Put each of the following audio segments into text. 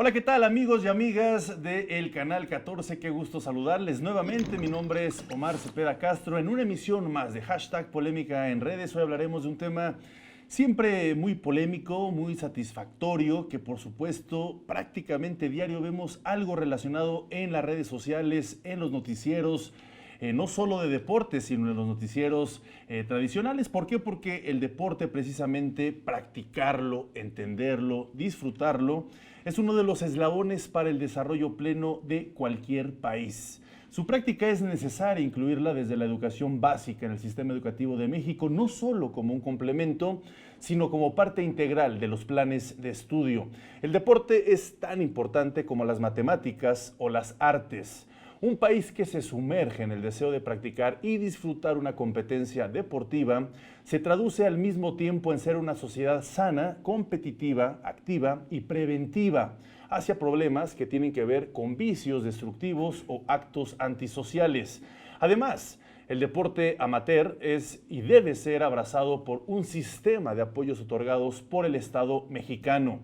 Hola, ¿qué tal amigos y amigas del Canal 14? Qué gusto saludarles nuevamente. Mi nombre es Omar Cepeda Castro. En una emisión más de Hashtag Polémica en Redes, hoy hablaremos de un tema siempre muy polémico, muy satisfactorio, que por supuesto prácticamente diario vemos algo relacionado en las redes sociales, en los noticieros, no solo de deportes, sino en los noticieros tradicionales. ¿Por qué? Porque el deporte, precisamente, practicarlo, entenderlo, disfrutarlo, es uno de los eslabones para el desarrollo pleno de cualquier país. Su práctica es necesaria incluirla desde la educación básica en el sistema educativo de México, no solo como un complemento, sino como parte integral de los planes de estudio. El deporte es tan importante como las matemáticas o las artes. Un país que se sumerge en el deseo de practicar y disfrutar una competencia deportiva se traduce al mismo tiempo en ser una sociedad sana, competitiva, activa y preventiva hacia problemas que tienen que ver con vicios destructivos o actos antisociales. Además, el deporte amateur es y debe ser abrazado por un sistema de apoyos otorgados por el Estado mexicano.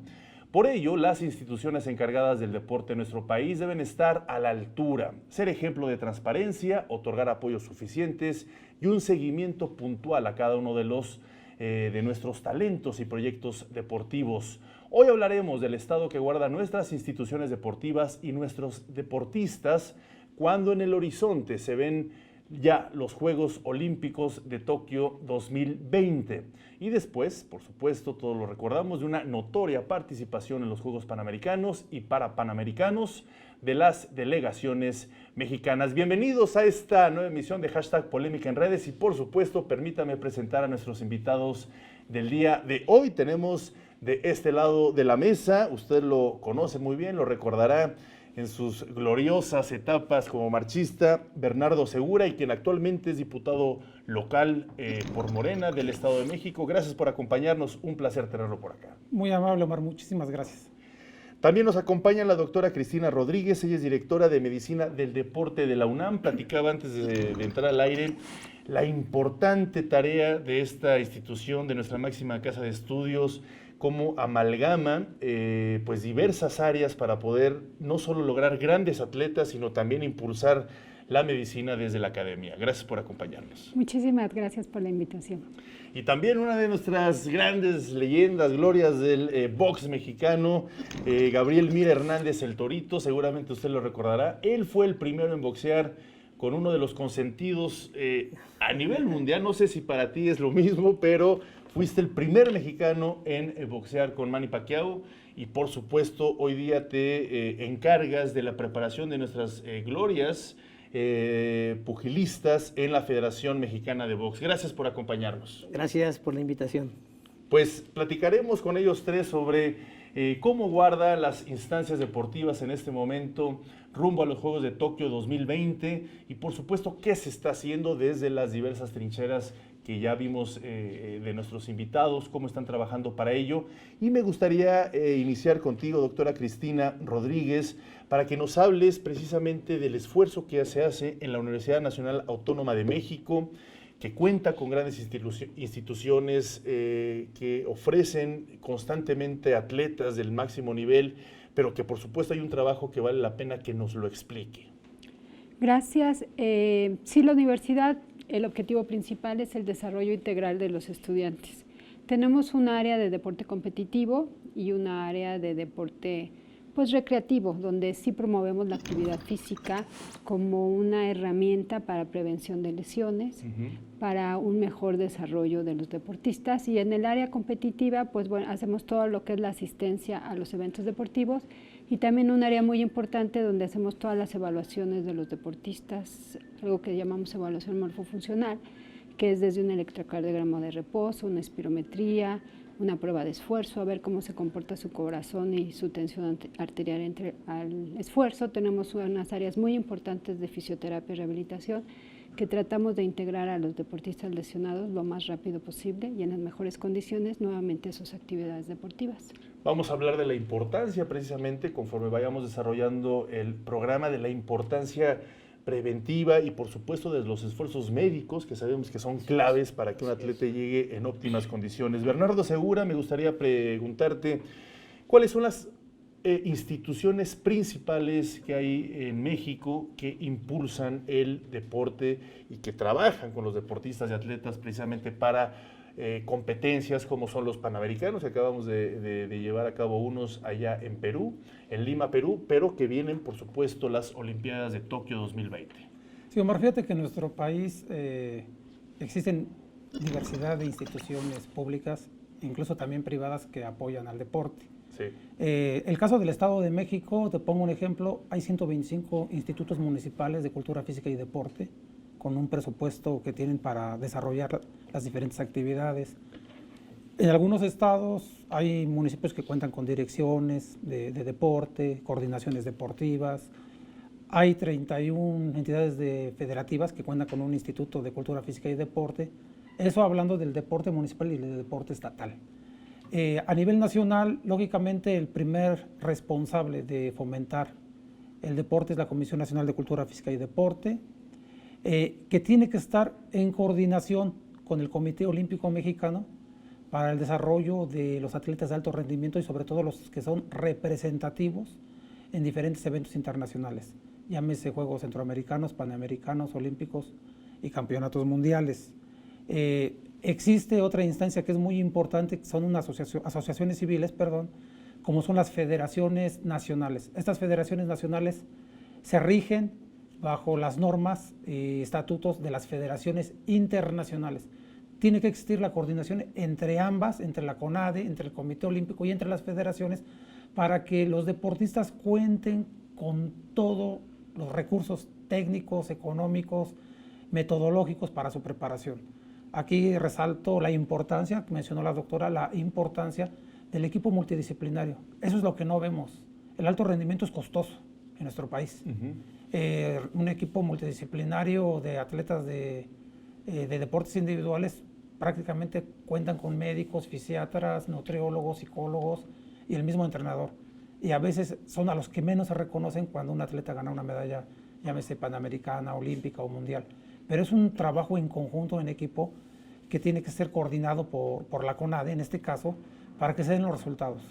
Por ello, las instituciones encargadas del deporte en nuestro país deben estar a la altura, ser ejemplo de transparencia, otorgar apoyos suficientes y un seguimiento puntual a cada uno de nuestros talentos y proyectos deportivos. Hoy hablaremos del estado que guardan nuestras instituciones deportivas y nuestros deportistas cuando en el horizonte se ven ya los Juegos Olímpicos de Tokio 2020. Y después, por supuesto, todos lo recordamos, de una notoria participación en los Juegos Panamericanos y Parapanamericanos de las delegaciones mexicanas. Bienvenidos a esta nueva emisión de Hashtag Polémica en Redes y, por supuesto, permítame presentar a nuestros invitados del día de hoy. Tenemos de este lado de la mesa, usted lo conoce muy bien, lo recordará en sus gloriosas etapas como marchista, Bernardo Segura, y quien actualmente es diputado local por Morena del Estado de México. Gracias por acompañarnos, un placer tenerlo por acá. Muy amable, Omar, muchísimas gracias. También nos acompaña la doctora Cristina Rodríguez, ella es directora de Medicina del Deporte de la UNAM. Platicaba antes de entrar al aire la importante tarea de esta institución, de nuestra máxima casa de estudios, cómo amalgama pues diversas áreas para poder no solo lograr grandes atletas, sino también impulsar la medicina desde la academia. Gracias por acompañarnos. Muchísimas gracias por la invitación. Y también una de nuestras grandes leyendas, glorias del box mexicano, Gabriel Mira Hernández, el Torito, seguramente usted lo recordará. Él fue el primero en boxear con uno de los consentidos a nivel mundial. No sé si para ti es lo mismo, pero fuiste el primer mexicano en boxear con Manny Pacquiao y por supuesto hoy día te encargas de la preparación de nuestras glorias pugilistas en la Federación Mexicana de Box. Gracias por acompañarnos. Gracias por la invitación. Pues platicaremos con ellos tres sobre cómo guarda las instancias deportivas en este momento rumbo a los Juegos de Tokio 2020 y por supuesto qué se está haciendo desde las diversas trincheras que ya vimos de nuestros invitados, cómo están trabajando para ello. Y me gustaría iniciar contigo, doctora Cristina Rodríguez, para que nos hables precisamente del esfuerzo que se hace en la Universidad Nacional Autónoma de México, que cuenta con grandes instituciones que ofrecen constantemente atletas del máximo nivel, pero que por supuesto hay un trabajo que vale la pena que nos lo explique. Gracias. Sí, la universidad, el objetivo principal es el desarrollo integral de los estudiantes. Tenemos un área de deporte competitivo y una área de deporte pues recreativo, donde sí promovemos la actividad física como una herramienta para prevención de lesiones, para un mejor desarrollo de los deportistas. Y en el área competitiva, pues bueno, hacemos todo lo que es la asistencia a los eventos deportivos y también un área muy importante donde hacemos todas las evaluaciones de los deportistas, algo que llamamos evaluación morfofuncional, que es desde un electrocardiograma de reposo, una espirometría, una prueba de esfuerzo, a ver cómo se comporta su corazón y su tensión arterial entre al esfuerzo. Tenemos unas áreas muy importantes de fisioterapia y rehabilitación que tratamos de integrar a los deportistas lesionados lo más rápido posible y en las mejores condiciones nuevamente a sus actividades deportivas. Vamos a hablar de la importancia precisamente conforme vayamos desarrollando el programa, de la importancia preventiva y por supuesto de los esfuerzos médicos que sabemos que son claves para que un atleta llegue en óptimas condiciones. Bernardo Segura, me gustaría preguntarte cuáles son las instituciones principales que hay en México que impulsan el deporte y que trabajan con los deportistas y atletas precisamente para competencias como son los Panamericanos, que acabamos de llevar a cabo unos allá en Perú, en Lima, Perú, pero que vienen, por supuesto, las Olimpiadas de Tokio 2020. Sí, Omar, fíjate que en nuestro país existen diversidad de instituciones públicas, incluso también privadas, que apoyan al deporte. Sí. El caso del Estado de México, te pongo un ejemplo, hay 125 institutos municipales de cultura física y deporte, con un presupuesto que tienen para desarrollar las diferentes actividades. En algunos estados hay municipios que cuentan con direcciones de deporte, coordinaciones deportivas. Hay 31 entidades federativas que cuentan con un instituto de cultura física y deporte. Eso hablando del deporte municipal y del deporte estatal. A nivel nacional, lógicamente, el primer responsable de fomentar el deporte es la Comisión Nacional de Cultura Física y Deporte, que tiene que estar en coordinación con el Comité Olímpico Mexicano para el desarrollo de los atletas de alto rendimiento y sobre todo los que son representativos en diferentes eventos internacionales, llámese Juegos Centroamericanos, Panamericanos, Olímpicos y Campeonatos Mundiales. Existe otra instancia que es muy importante, que son unas asociaciones civiles, como son las federaciones nacionales. Estas federaciones nacionales se rigen bajo las normas y estatutos de las federaciones internacionales. Tiene que existir la coordinación entre ambas, entre la CONADE, entre el Comité Olímpico y entre las federaciones, para que los deportistas cuenten con todos los recursos técnicos, económicos, metodológicos para su preparación. Aquí resalto la importancia, que mencionó la doctora, la importancia del equipo multidisciplinario. Eso es lo que no vemos. El alto rendimiento es costoso en nuestro país. Un equipo multidisciplinario de atletas de deportes individuales prácticamente cuentan con médicos, fisiatras, nutriólogos, psicólogos y el mismo entrenador. Y a veces son a los que menos se reconocen cuando un atleta gana una medalla, llámese panamericana, olímpica o mundial. Pero es un trabajo en conjunto, en equipo, que tiene que ser coordinado por la CONADE, en este caso, para que se den los resultados.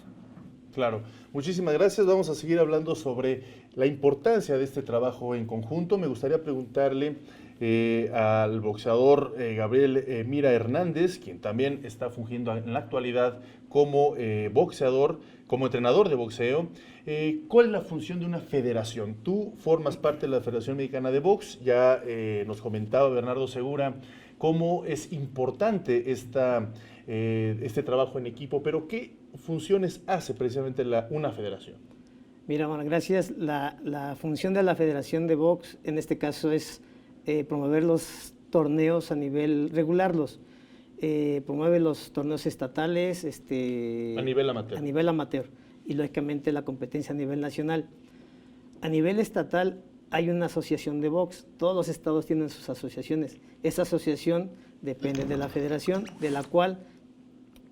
Claro, muchísimas gracias. Vamos a seguir hablando sobre la importancia de este trabajo en conjunto. Me gustaría preguntarle al boxeador Gabriel Mira Hernández, quien también está fungiendo en la actualidad como boxeador, como entrenador de boxeo. ¿Cuál es la función de una federación? Tú formas parte de la Federación Mexicana de Box, ya nos comentaba Bernardo Segura cómo es importante este trabajo en equipo, pero ¿qué funciones hace precisamente una federación? Mira, bueno, gracias. La función de la Federación de Box en este caso es promover los torneos a nivel, regularlos. Promueve los torneos estatales a nivel amateur. A nivel amateur y lógicamente la competencia a nivel nacional. A nivel estatal hay una asociación de box, todos los estados tienen sus asociaciones. Esa asociación depende de la federación, de la cual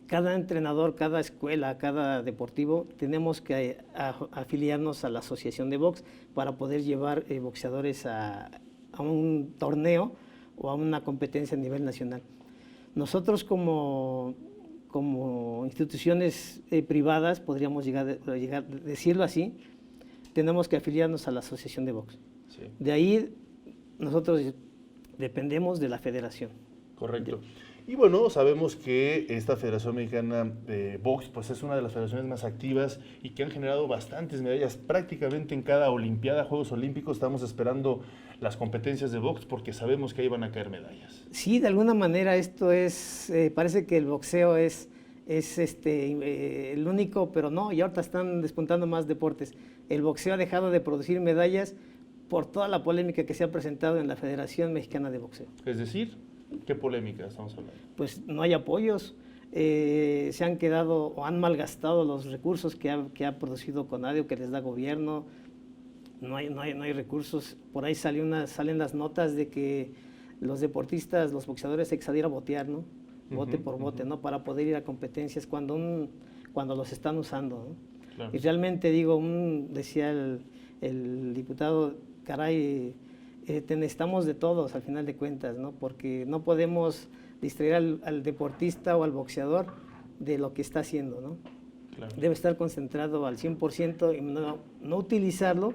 cada entrenador, cada escuela, cada deportivo, tenemos que afiliarnos a la asociación de box para poder llevar boxeadores a un torneo o a una competencia a nivel nacional. Nosotros como instituciones privadas, podríamos llegar a decirlo así, tenemos que afiliarnos a la asociación de box. Sí. De ahí nosotros dependemos de la federación. Correcto. Y bueno, sabemos que esta Federación Mexicana de Box pues es una de las federaciones más activas y que han generado bastantes medallas prácticamente en cada Olimpiada, Juegos Olímpicos. Estamos esperando las competencias de box porque sabemos que ahí van a caer medallas. Sí, de alguna manera esto es, parece que el boxeo es el único, pero no, y ahorita están despuntando más deportes. El boxeo ha dejado de producir medallas por toda la polémica que se ha presentado en la Federación Mexicana de Boxeo. Es decir, ¿qué polémica estamos hablando? Pues no hay apoyos, se han quedado o han malgastado los recursos que ha producido CONADE o que les da gobierno. No hay recursos. Por ahí salen las notas de que los deportistas, los boxeadores se excedieron a botear, ¿no? Bote por bote, ¿no? Para poder ir a competencias cuando los están usando, ¿no? Claro. Y realmente digo, decía el diputado, caray, necesitamos de todos al final de cuentas, ¿no? Porque no podemos distraer al deportista o al boxeador de lo que está haciendo, ¿no? Claro. Debe estar concentrado al 100% y no utilizarlo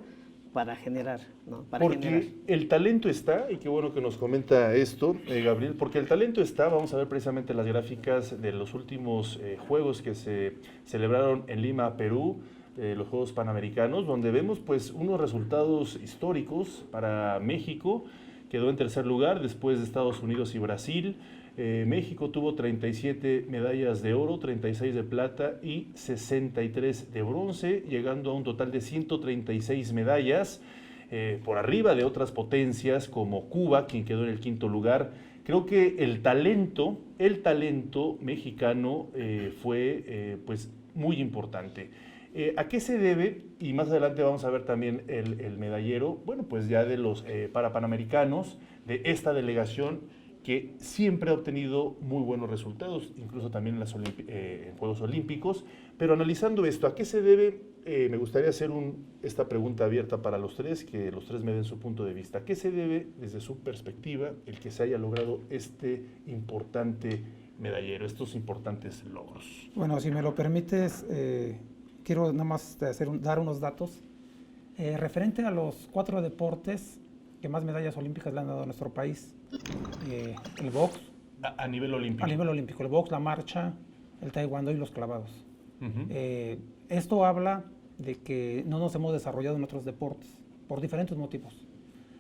para generar, ¿no? Para Porque generar. el talento está, y qué bueno que nos comenta esto, Gabriel, porque el talento está, vamos a ver precisamente las gráficas de los últimos juegos que se celebraron en Lima, Perú, los Juegos Panamericanos, donde vemos pues unos resultados históricos para México. Quedó en tercer lugar después de Estados Unidos y Brasil. México tuvo 37 medallas de oro, 36 de plata y 63 de bronce, llegando a un total de 136 medallas, por arriba de otras potencias como Cuba, quien quedó en el quinto lugar. Creo que el talento mexicano fue pues muy importante. ¿A qué se debe? Y más adelante vamos a ver también el medallero, bueno, pues ya de los parapanamericanos, de esta delegación que siempre ha obtenido muy buenos resultados, incluso también en los Juegos Olímpicos. Pero analizando esto, ¿a qué se debe? Me gustaría hacer esta pregunta abierta para los tres, que los tres me den su punto de vista. ¿A qué se debe, desde su perspectiva, el que se haya logrado este importante medallero, estos importantes logros? Bueno, si me lo permites, quiero nada más dar unos datos. Referente a los 4 deportes que más medallas olímpicas le han dado a nuestro país, el box. A nivel olímpico. A nivel olímpico, el box, la marcha, el taekwondo y los clavados. Esto habla de que no nos hemos desarrollado en otros deportes, por diferentes motivos.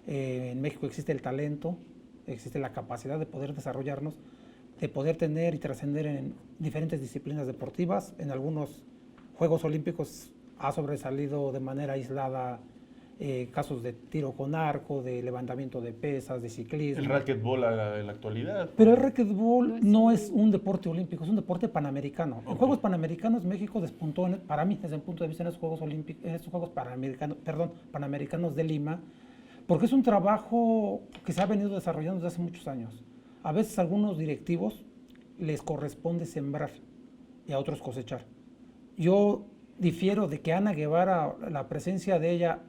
En México existe el talento, existe la capacidad de poder desarrollarnos, de poder tener y trascender en diferentes disciplinas deportivas. En algunos Juegos Olímpicos ha sobresalido de manera aislada casos de tiro con arco, de levantamiento de pesas, de ciclismo. El racquetball en la actualidad. Pero el racquetball no es un deporte olímpico, es un deporte panamericano. Okay. En Juegos Panamericanos México despuntó, para mí, desde el punto de vista, en estos Juegos Olímpicos, en estos Juegos Panamericanos de Lima, porque es un trabajo que se ha venido desarrollando desde hace muchos años. A veces a algunos directivos les corresponde sembrar y a otros cosechar. Yo difiero de que Ana Guevara, la presencia de ella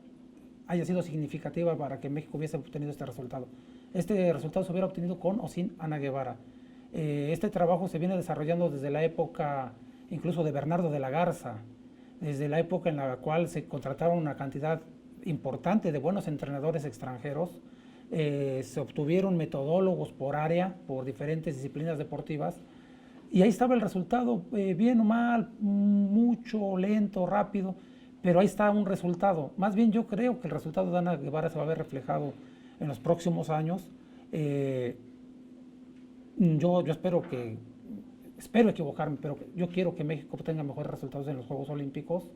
haya sido significativa para que México hubiese obtenido este resultado. Este resultado se hubiera obtenido con o sin Ana Guevara. Este trabajo se viene desarrollando desde la época incluso de Bernardo de la Garza, desde la época en la cual se contrataron una cantidad importante de buenos entrenadores extranjeros, se obtuvieron metodólogos por área, por diferentes disciplinas deportivas, y ahí estaba el resultado, bien o mal, mucho, lento, rápido, pero ahí está un resultado. Más bien yo creo que el resultado de Ana Guevara se va a ver reflejado en los próximos años. Yo espero equivocarme, pero yo quiero que México tenga mejores resultados en los Juegos Olímpicos,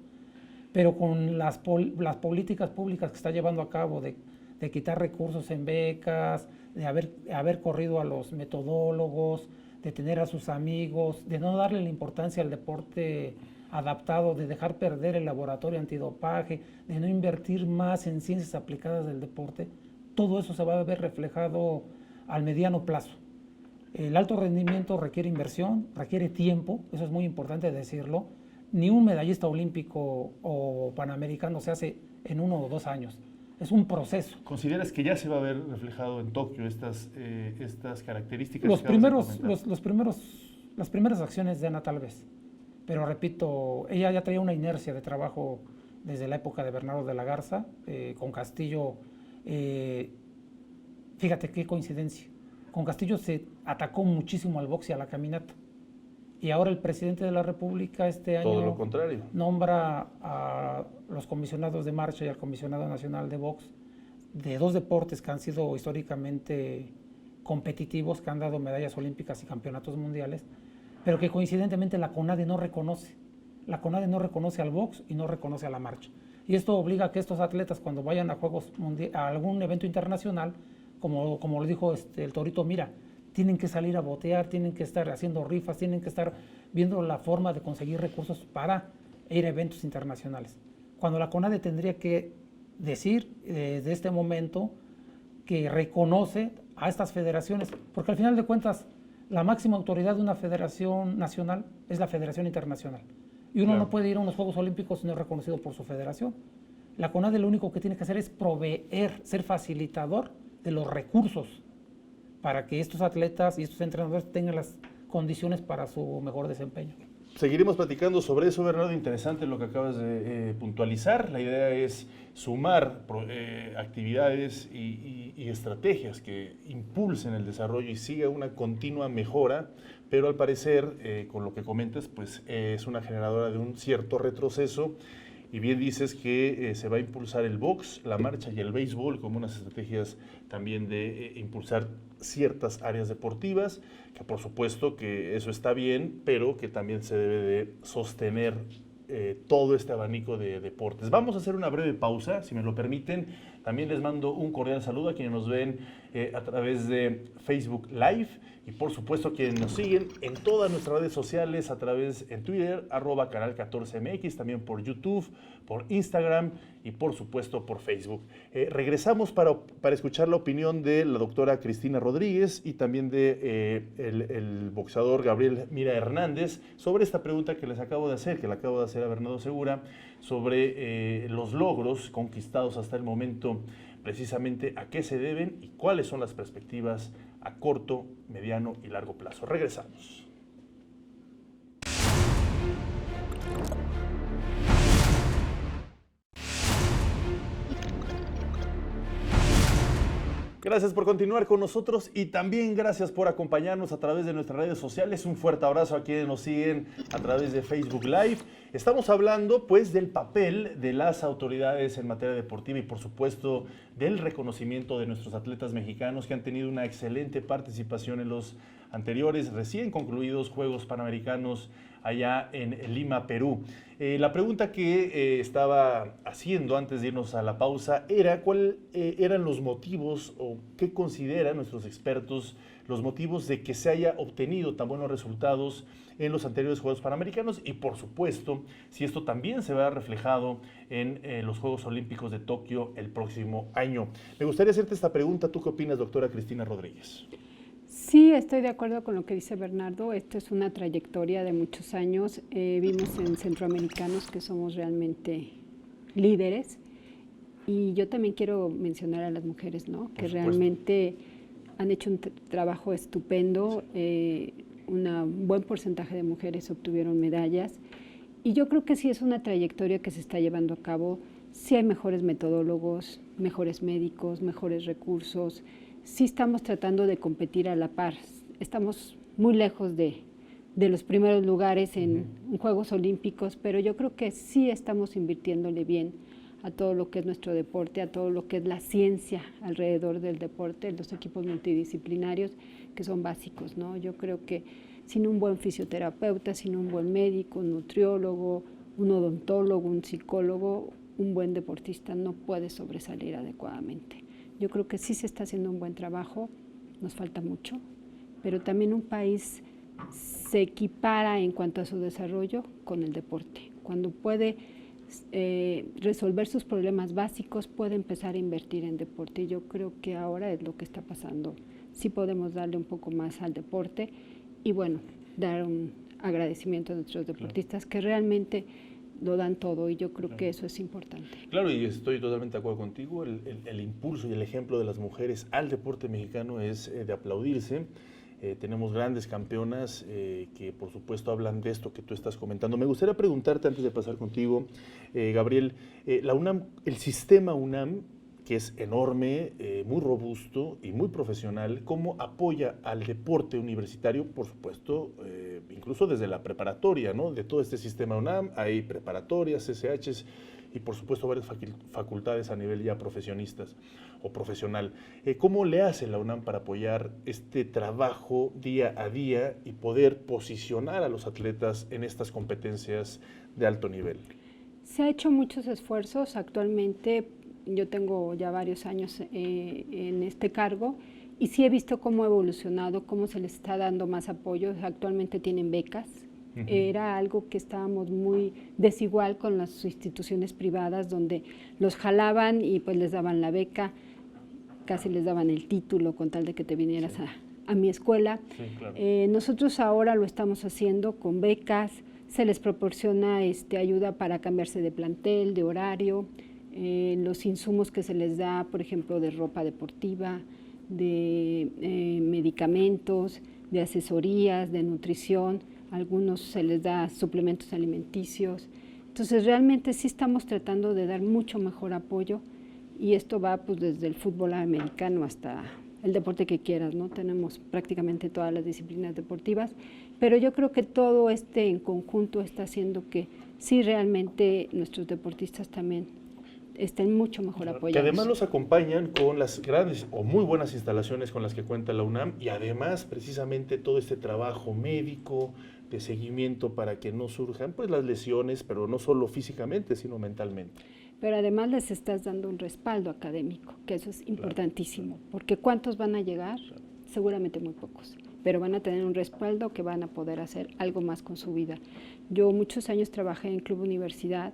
pero con las políticas públicas que está llevando a cabo de quitar recursos en becas, de haber corrido a los metodólogos, de tener a sus amigos, de no darle la importancia al deporte adaptado, de dejar perder el laboratorio antidopaje, de no invertir más en ciencias aplicadas del deporte, todo eso se va a ver reflejado al mediano plazo. El alto rendimiento requiere inversión, requiere tiempo, eso es muy importante decirlo. Ni un medallista olímpico o panamericano se hace en 1 o 2 años. Es un proceso. ¿Consideras que ya se va a ver reflejado en Tokio estas características? Las primeras acciones de Ana tal vez, pero repito, ella ya traía una inercia de trabajo desde la época de Bernardo de la Garza, con Castillo. Fíjate qué coincidencia, con Castillo se atacó muchísimo al box y a la caminata, y ahora el presidente de la República este año todo lo contrario, nombra a los comisionados de marcha y al comisionado nacional de box, de 2 deportes que han sido históricamente competitivos, que han dado medallas olímpicas y campeonatos mundiales, pero que coincidentemente la CONADE no reconoce. La CONADE no reconoce al box y no reconoce a la marcha. Y esto obliga a que estos atletas, cuando vayan a a algún evento internacional, como lo dijo el Torito Mira, tienen que salir a botear, tienen que estar haciendo rifas, tienen que estar viendo la forma de conseguir recursos para ir a eventos internacionales. Cuando la CONADE tendría que decir desde este momento que reconoce a estas federaciones, porque al final de cuentas la máxima autoridad de una federación nacional es la Federación Internacional. Y uno no puede ir a unos Juegos Olímpicos si no es reconocido por su federación. La CONADE lo único que tiene que hacer es proveer, ser facilitador de los recursos para que estos atletas y estos entrenadores tengan las condiciones para su mejor desempeño. Seguiremos platicando sobre eso, Bernardo. Interesante lo que acabas de puntualizar. La idea es sumar actividades y estrategias que impulsen el desarrollo y siga una continua mejora, pero al parecer, con lo que comentas, pues es una generadora de un cierto retroceso. Y bien dices que se va a impulsar el box, la marcha y el béisbol como unas estrategias también de impulsar ciertas áreas deportivas, que por supuesto que eso está bien, pero que también se debe de sostener todo este abanico de deportes. Vamos a hacer una breve pausa, si me lo permiten. También les mando un cordial saludo a quienes nos ven a través de Facebook Live y por supuesto a quienes nos siguen en todas nuestras redes sociales en Twitter, @canal14mx, también por YouTube, por Instagram y por supuesto por Facebook. Regresamos para escuchar la opinión de la doctora Cristina Rodríguez y también de el boxeador Gabriel Mira Hernández sobre esta pregunta que les acabo de hacer, que le acabo de hacer a Bernardo Segura, sobre los logros conquistados hasta el momento, precisamente a qué se deben y cuáles son las perspectivas a corto, mediano y largo plazo. Regresamos. Gracias por continuar con nosotros y también gracias por acompañarnos a través de nuestras redes sociales. Un fuerte abrazo a quienes nos siguen a través de Facebook Live. Estamos hablando pues del papel de las autoridades en materia deportiva y por supuesto del reconocimiento de nuestros atletas mexicanos que han tenido una excelente participación en los anteriores, recién concluidos Juegos Panamericanos allá en Lima, Perú. La pregunta que estaba haciendo antes de irnos a la pausa era cuáles eran los motivos o qué consideran nuestros expertos los motivos de que se haya obtenido tan buenos resultados en los anteriores Juegos Panamericanos y por supuesto si esto también se verá reflejado en los Juegos Olímpicos de Tokio el próximo año. Me gustaría hacerte esta pregunta. ¿Tú qué opinas, doctora Cristina Rodríguez? Sí, estoy de acuerdo con lo que dice Bernardo. Esto es una trayectoria de muchos años. Vimos en centroamericanos que somos realmente líderes. Y yo también quiero mencionar a las mujeres, ¿no? Que realmente han hecho un trabajo estupendo. Un buen porcentaje de mujeres obtuvieron medallas. Y yo creo que sí es una trayectoria que se está llevando a cabo. Sí hay mejores metodólogos, mejores médicos, mejores recursos. Sí estamos tratando de competir a la par. Estamos muy lejos de los primeros lugares en Juegos Olímpicos, pero yo creo que sí estamos invirtiéndole bien a todo lo que es nuestro deporte, a todo lo que es la ciencia alrededor del deporte, los equipos multidisciplinarios que son básicos, ¿no? Yo creo que sin un buen fisioterapeuta, sin un buen médico, un nutriólogo, un odontólogo, un psicólogo, un buen deportista no puede sobresalir adecuadamente. Yo creo que sí se está haciendo un buen trabajo, nos falta mucho, pero también un país se equipara en cuanto a su desarrollo con el deporte. Cuando puede resolver sus problemas básicos, puede empezar a invertir en deporte. Y yo creo que ahora es lo que está pasando. Sí podemos darle un poco más al deporte y bueno, dar un agradecimiento a nuestros deportistas que realmente lo dan todo y yo creo que eso es importante. Claro, y estoy totalmente de acuerdo contigo. El impulso y el ejemplo de las mujeres al deporte mexicano es de aplaudirse. Tenemos grandes campeonas que por supuesto hablan de esto que tú estás comentando. Me gustaría preguntarte antes de pasar contigo, Gabriel, la UNAM, el sistema UNAM, que es enorme, muy robusto y muy profesional, ¿cómo apoya al deporte universitario? Por supuesto, incluso desde la preparatoria, ¿no? De todo este sistema UNAM, hay preparatorias, CCHs y por supuesto varias facultades a nivel ya profesionistas o profesional. ¿Cómo le hace la UNAM para apoyar este trabajo día a día y poder posicionar a los atletas en estas competencias de alto nivel? Se ha hecho muchos esfuerzos. Actualmente yo tengo ya varios años en este cargo y sí he visto cómo ha evolucionado, cómo se les está dando más apoyo. Actualmente tienen becas. Era algo que estábamos muy desigual con las instituciones privadas, donde los jalaban y pues les daban la beca, casi les daban el título con tal de que te vinieras a mi escuela. Sí, claro. Nosotros ahora lo estamos haciendo con becas, se les proporciona ayuda para cambiarse de plantel, de horario, los insumos que se les da, por ejemplo, de ropa deportiva, de medicamentos, de asesorías, de nutrición, a algunos se les da suplementos alimenticios. Entonces realmente sí estamos tratando de dar mucho mejor apoyo y esto va pues desde el fútbol americano hasta el deporte que quieras, ¿no? Tenemos prácticamente todas las disciplinas deportivas, pero yo creo que todo en conjunto está haciendo que sí realmente nuestros deportistas también estén mucho mejor apoyados. Que además los acompañan con las grandes o muy buenas instalaciones con las que cuenta la UNAM y además precisamente todo este trabajo médico de seguimiento para que no surjan pues las lesiones, pero no solo físicamente, sino mentalmente. Pero además les estás dando un respaldo académico, que eso es importantísimo, porque ¿cuántos van a llegar? Seguramente muy pocos, pero van a tener un respaldo que van a poder hacer algo más con su vida. Yo muchos años trabajé en Club Universidad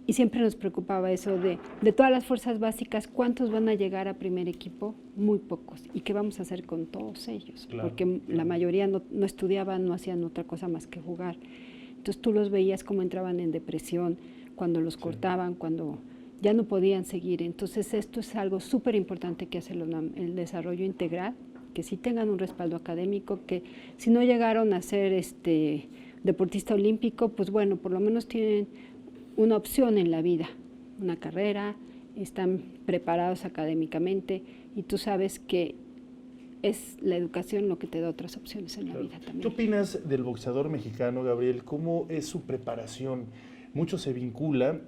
y siempre nos preocupaba eso de todas las fuerzas básicas, ¿cuántos van a llegar a primer equipo? Muy pocos. ¿Y qué vamos a hacer con todos ellos? Porque la mayoría no estudiaban, no hacían otra cosa más que jugar. Entonces tú los veías cómo entraban en depresión, cuando los cortaban, cuando ya no podían seguir. Entonces esto es algo súper importante que hace el desarrollo integral, que sí tengan un respaldo académico, que si no llegaron a ser deportista olímpico, pues bueno, por lo menos tienen una opción en la vida, una carrera, están preparados académicamente y tú sabes que es la educación lo que te da otras opciones en la vida también. ¿Qué opinas del boxeador mexicano, Gabriel? ¿Cómo es su preparación? Mucho se vincula,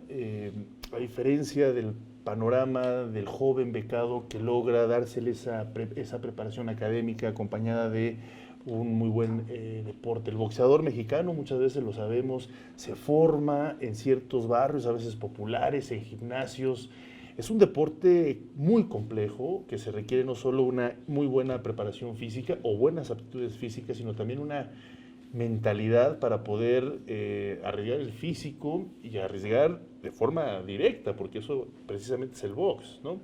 a diferencia del panorama del joven becado que logra dársele esa preparación académica acompañada de un muy buen deporte. El boxeador mexicano, muchas veces lo sabemos, se forma en ciertos barrios, a veces populares, en gimnasios. Es un deporte muy complejo que se requiere no solo una muy buena preparación física o buenas aptitudes físicas, sino también una mentalidad para poder arriesgar el físico y arriesgar de forma directa, porque eso precisamente es el box, ¿no?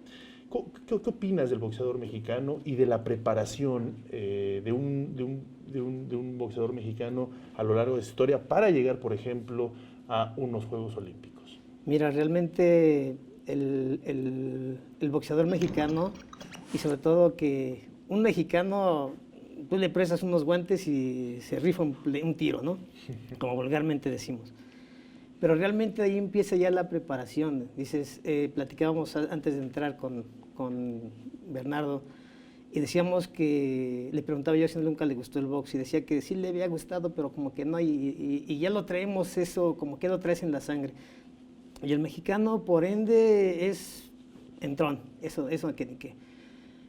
¿Qué opinas del boxeador mexicano y de la preparación de un boxeador mexicano a lo largo de su historia para llegar, por ejemplo, a unos Juegos Olímpicos? Mira, realmente el boxeador mexicano, y sobre todo que un mexicano, tú le prestas unos guantes y se rifa un tiro, ¿no? Como vulgarmente decimos. Pero realmente ahí empieza ya la preparación. Dices, platicábamos antes de entrar con Bernardo y decíamos que, le preguntaba yo si nunca le gustó el box y decía que sí le había gustado, pero como que no, y ya lo traemos eso, como que lo traes en la sangre. Y el mexicano, por ende, es entrón, eso que ni qué.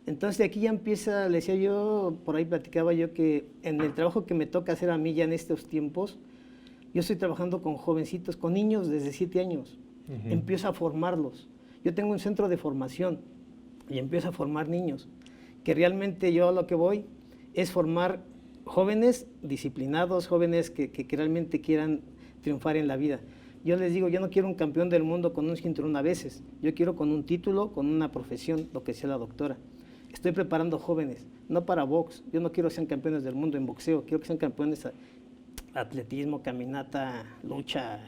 Entonces aquí ya empieza, le decía yo, por ahí platicaba yo que en el trabajo que me toca hacer a mí ya en estos tiempos, yo estoy trabajando con jovencitos, con niños desde 7 años. Empiezo a formarlos. Yo tengo un centro de formación y empiezo a formar niños. Que realmente yo a lo que voy es formar jóvenes disciplinados, jóvenes que realmente quieran triunfar en la vida. Yo les digo, yo no quiero un campeón del mundo con un cinturón a veces. Yo quiero con un título, con una profesión, lo que sea la doctora. Estoy preparando jóvenes, no para box. Yo no quiero que sean campeones del mundo en boxeo. Quiero que sean campeones de atletismo, caminata, lucha,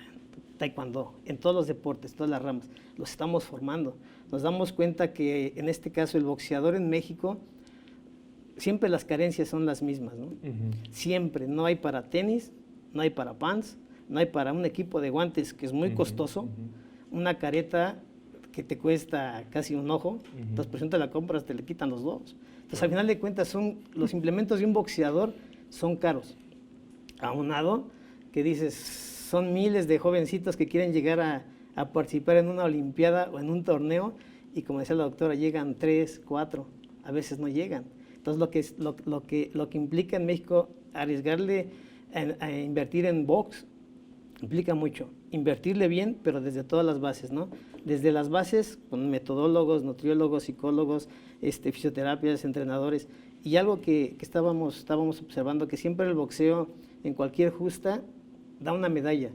taekwondo, en todos los deportes, todas las ramas. Los estamos formando. Nos damos cuenta que en este caso el boxeador en México, siempre las carencias son las mismas, ¿no? Siempre. No hay para tenis, no hay para pants, no hay para un equipo de guantes que es muy costoso, una careta que te cuesta casi un ojo, entonces por ejemplo te la compras, te le quitan los dos. Entonces al final de cuentas los implementos de un boxeador son caros. Aunado que dices, son miles de jovencitos que quieren llegar a participar en una olimpiada o en un torneo y como decía la doctora, llegan 3, 4, a veces no llegan. Entonces lo que implica en México arriesgarle a invertir en box implica mucho, invertirle bien, pero desde todas las bases, ¿no? Desde las bases, con metodólogos, nutriólogos, psicólogos, fisioterapias, entrenadores. Y algo que estábamos observando, que siempre el boxeo, en cualquier justa, da una medalla.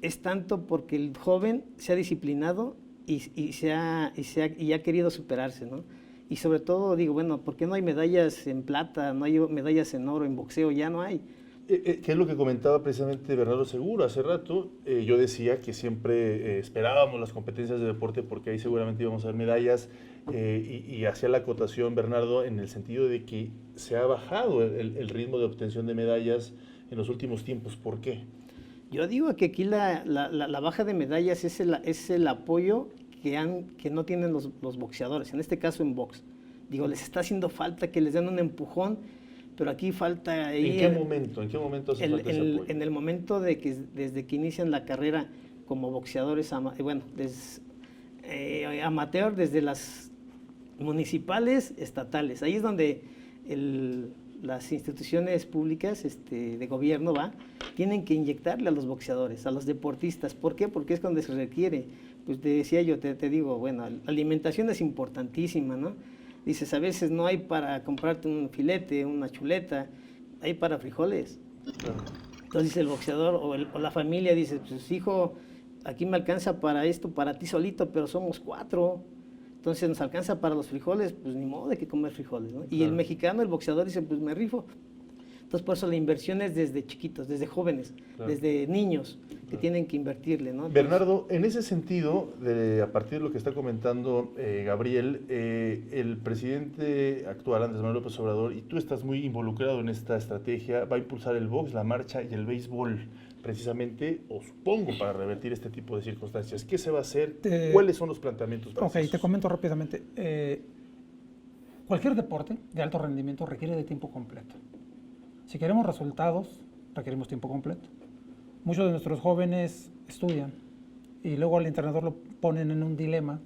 Es tanto porque el joven se ha disciplinado y ha querido superarse, ¿no? Y sobre todo, digo, bueno, ¿por qué no hay medallas en plata, no hay medallas en oro en boxeo? Ya no hay. ¿Qué es lo que comentaba precisamente Bernardo Seguro hace rato? Yo decía que siempre esperábamos las competencias de deporte porque ahí seguramente íbamos a ver medallas y hacía la acotación Bernardo en el sentido de que se ha bajado el ritmo de obtención de medallas en los últimos tiempos. ¿Por qué? Yo digo que aquí la baja de medallas es el apoyo que no tienen los boxeadores, en este caso en box. Digo, les está haciendo falta que les den un empujón, pero aquí falta... ¿En qué momento? ¿En qué momento hace falta ese apoyo? En el momento de que desde que inician la carrera como boxeadores, amateur, desde las municipales, estatales. Ahí es donde las instituciones públicas de gobierno tienen que inyectarle a los boxeadores, a los deportistas. ¿Por qué? Porque es cuando se requiere. Pues te decía yo, te digo, bueno, la alimentación es importantísima, ¿no? Dices, a veces no hay para comprarte un filete, una chuleta, hay para frijoles. Claro. Entonces el boxeador o la familia dice, pues hijo, aquí me alcanza para esto, para ti solito, pero somos 4. Entonces nos alcanza para los frijoles, pues ni modo de que comer frijoles, ¿no? Y el mexicano, el boxeador dice, pues me rifo. Entonces por eso la inversión es desde chiquitos, desde jóvenes, desde niños que tienen que invertirle, ¿no? Entonces, Bernardo, en ese sentido, a partir de lo que está comentando Gabriel, el presidente actual, Andrés Manuel López Obrador, y tú estás muy involucrado en esta estrategia, va a impulsar el box, la marcha y el béisbol, precisamente, o supongo, para revertir este tipo de circunstancias. ¿Qué se va a hacer? ¿Cuáles son los planteamientos precisos? Ok, te comento rápidamente. Cualquier deporte de alto rendimiento requiere de tiempo completo. Si queremos resultados, requerimos tiempo completo. Muchos de nuestros jóvenes estudian y luego al entrenador lo ponen en un dilema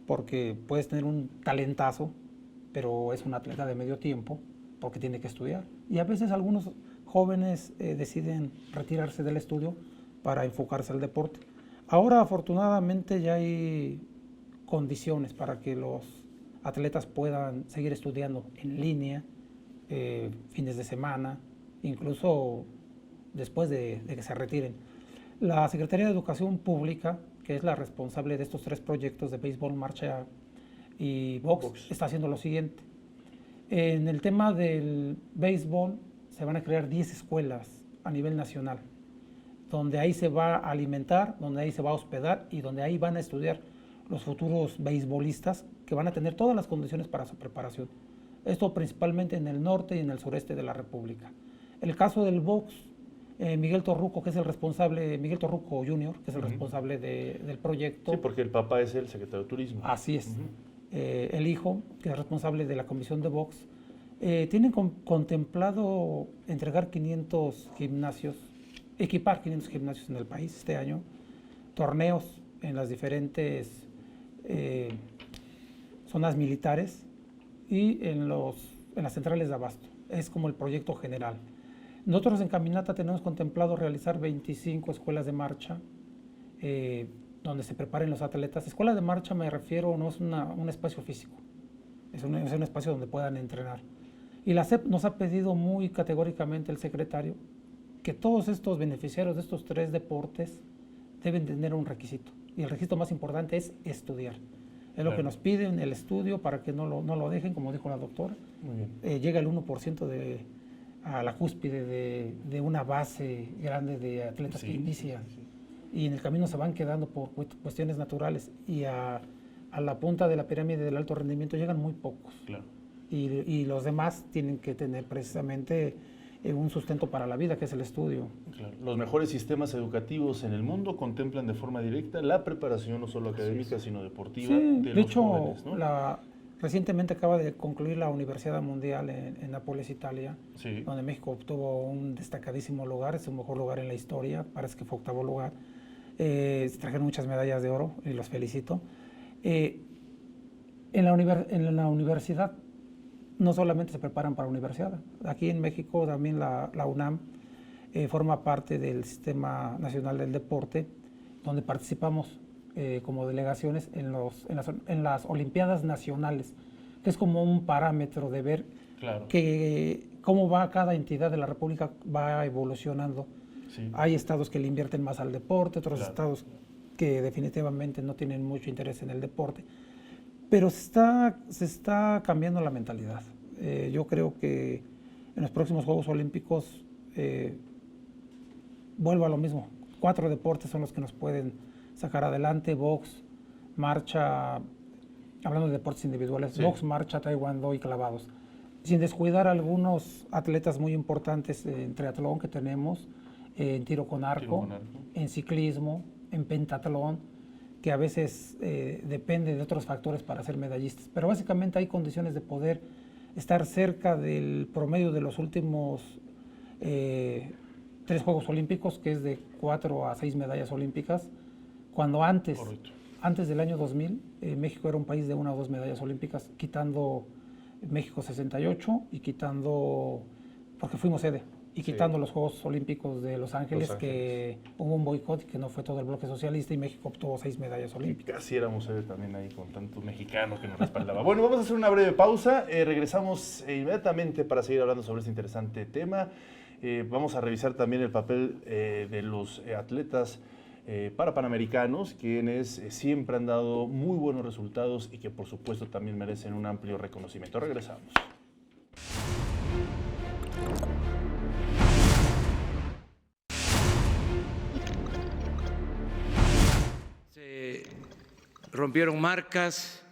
porque puedes tener un talentazo, pero es un atleta de medio tiempo porque tiene que estudiar. Y a veces algunos jóvenes deciden retirarse del estudio para enfocarse al deporte. Ahora afortunadamente ya hay condiciones para que los atletas puedan seguir estudiando en línea, fines de semana, incluso después de que se retiren. La Secretaría de Educación Pública, que es la responsable de estos 3 proyectos de béisbol, marcha y box, está haciendo lo siguiente. En el tema del béisbol se van a crear 10 escuelas a nivel nacional, donde ahí se va a alimentar, donde ahí se va a hospedar y donde ahí van a estudiar los futuros beisbolistas que van a tener todas las condiciones para su preparación. Esto principalmente en el norte y en el sureste de la República. El caso del box, Miguel Torruco, que es el responsable, Miguel Torruco Jr., que es el responsable del proyecto. Sí, porque el papá es el secretario de Turismo. Así es. El hijo, que es responsable de la comisión de box, tienen contemplado entregar 500 gimnasios, equipar 500 gimnasios en el país este año, torneos en las diferentes zonas militares y en las centrales de abasto. Es como el proyecto general. Nosotros en Caminata tenemos contemplado realizar 25 escuelas de marcha donde se preparen los atletas. Escuela de marcha me refiero, no es un espacio físico, es un espacio donde puedan entrenar. Y la SEP nos ha pedido muy categóricamente el secretario que todos estos beneficiarios de estos 3 deportes deben tener un requisito. Y el requisito más importante es estudiar. Es lo que nos piden, el estudio, para que no lo dejen, como dijo la doctora. Llega el 1% a la cúspide de una base grande de atletas que inician. Y en el camino se van quedando por cuestiones naturales. Y a la punta de la pirámide del alto rendimiento llegan muy pocos. Claro. Y los demás tienen que tener precisamente un sustento para la vida, que es el estudio. Claro. Los mejores sistemas educativos en el mundo contemplan de forma directa la preparación no solo académica, sino deportiva de los jóvenes, ¿no? Recientemente acaba de concluir la Universidad Mundial en Nápoles, Italia, donde México obtuvo un destacadísimo lugar, es su mejor lugar en la historia, parece que fue 8º lugar. Se trajeron muchas medallas de oro y los felicito. En la universidad no solamente se preparan para la universidad. Aquí en México también la UNAM forma parte del Sistema Nacional del Deporte, donde participamos como delegaciones en las Olimpiadas Nacionales, que es como un parámetro de ver cómo va cada entidad de la República, va evolucionando. Sí. Hay estados que le invierten más al deporte, otros estados que definitivamente no tienen mucho interés en el deporte. Pero se está cambiando la mentalidad. Yo creo que en los próximos Juegos Olímpicos vuelvo a lo mismo. 4 deportes son los que nos pueden sacar adelante: box, marcha, hablando de deportes individuales, sí. Box, marcha, taekwondo y clavados. Sin descuidar algunos atletas muy importantes en triatlón que tenemos, en tiro con arco, en ciclismo, en pentatlón, que a veces depende de otros factores para ser medallistas. Pero básicamente hay condiciones de poder estar cerca del promedio de los últimos 3 Juegos Olímpicos, que es de 4 a 6 medallas olímpicas, cuando antes del año 2000, México era un país de 1 o 2 medallas olímpicas, quitando México 68 y quitando, porque fuimos sede, y quitando los Juegos Olímpicos de Los Ángeles, que hubo un boicot, que no fue todo el bloque socialista, y México obtuvo 6 medallas olímpicas. Casi éramos sede también ahí con tantos mexicanos que nos respaldaban. Bueno, vamos a hacer una breve pausa, regresamos inmediatamente para seguir hablando sobre este interesante tema. Vamos a revisar también el papel de los atletas para panamericanos, quienes siempre han dado muy buenos resultados y que por supuesto también merecen un amplio reconocimiento. Regresamos. Se rompieron marcas,